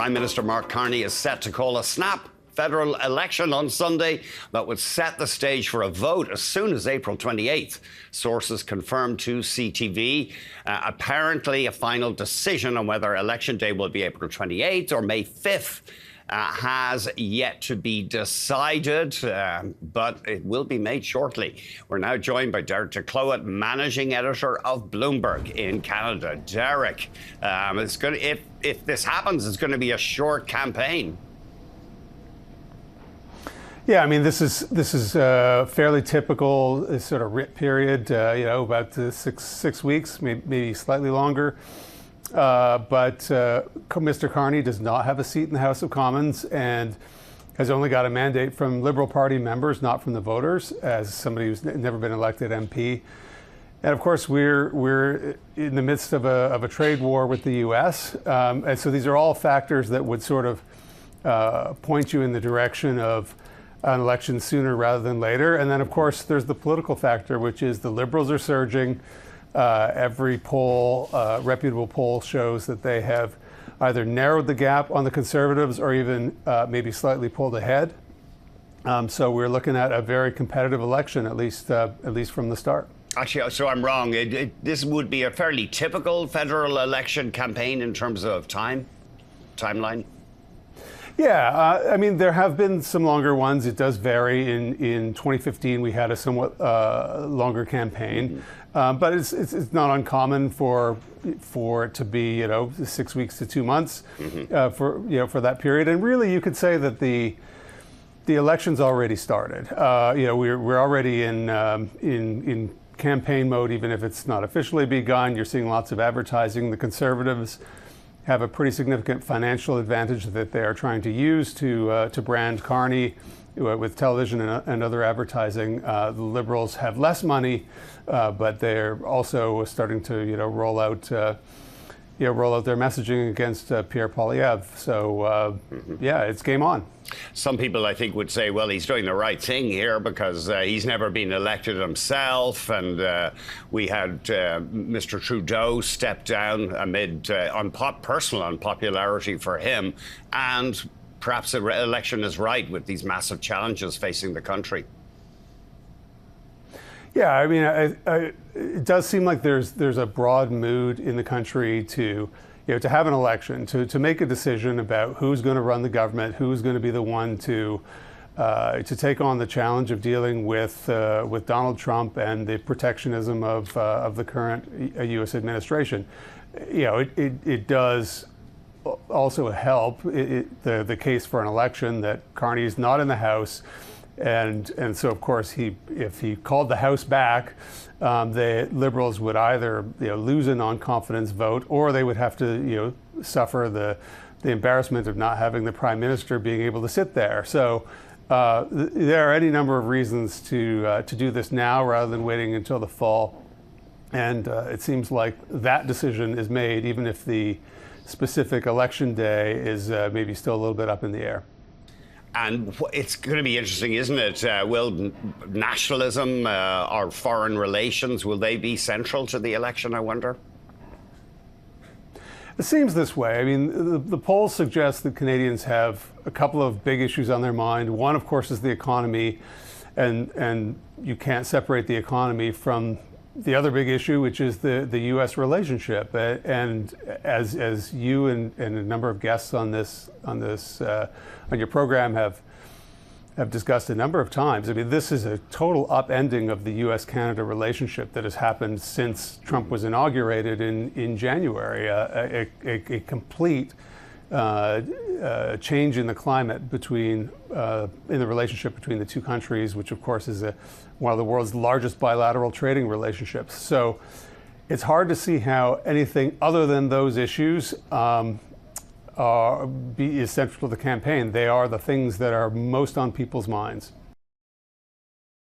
Prime Minister Mark Carney is set to call a snap federal election on Sunday that would set the stage for a vote as soon as April 28th. Sources confirmed to CTV. Apparently, a final decision on whether Election Day will be April 28th or May 5th has yet to be decided, but it will be made shortly. We're now joined by Derek Decloet, managing editor of Bloomberg in Canada. Derek, if this happens, it's going to be a short campaign. Yeah, I mean, this is fairly typical sort of writ period. About six weeks, maybe slightly longer. But Mr. Carney does not have a seat in the House of Commons and has only got a mandate from Liberal Party members, not from the voters, as somebody who's never been elected MP. And of course, we're in the midst of a trade war with the U.S. And so these are all factors that would sort of point you in the direction of an election sooner rather than later. And then, of course, there's the political factor, which is the Liberals are surging. Every poll, reputable poll, shows that they have either narrowed the gap on the Conservatives or even maybe slightly pulled ahead. So we're looking at a very competitive election, at least from the start. Actually, so I'm wrong. This would be a fairly typical federal election campaign in terms of timeline. Yeah, I mean, there have been some longer ones. It does vary. In 2015, we had a somewhat longer campaign, but it's not uncommon for it to be 6 weeks to 2 months for that period. And really, you could say that the election's already started. We're already in campaign mode, even if it's not officially begun. You're seeing lots of advertising. The Conservatives have a pretty significant financial advantage that they are trying to use to brand Carney with television and other advertising. The Liberals have less money, but they're also starting to roll out their messaging against Pierre Poilievre. So yeah, it's game on. Some people, I think, would say, well, he's doing the right thing here because he's never been elected himself. And we had Mr. Trudeau step down amid personal unpopularity for him. And perhaps the election is right with these massive challenges facing the country. Yeah, I mean, it does seem like there's a broad mood in the country to have an election, to make a decision about who's going to run the government, who's going to be the one to take on the challenge of dealing with Donald Trump and the protectionism of the current U.S. administration. It does also help the case for an election that Carney is not in the House. And so, of course, if he called the House back, the Liberals would either lose a non-confidence vote, or they would have to suffer the embarrassment of not having the Prime Minister being able to sit there. So there are any number of reasons to do this now rather than waiting until the fall. And it seems like that decision is made, even if the specific election day is maybe still a little bit up in the air. And it's going to be interesting, isn't it? Will nationalism or foreign relations, will they be central to the election, I wonder? It seems this way. I mean, the polls suggest that Canadians have a couple of big issues on their mind. One, of course, is the economy. And you can't separate the economy from the other big issue, which is the U.S. relationship. And as you and a number of guests on your program have discussed a number of times, I mean, this is a total upending of the U.S.-Canada relationship that has happened since Trump was inaugurated in January. A complete change in the climate in the relationship between the two countries, which of course is one of the world's largest bilateral trading relationships. So it's hard to see how anything other than those issues is central to the campaign. They are the things that are most on people's minds.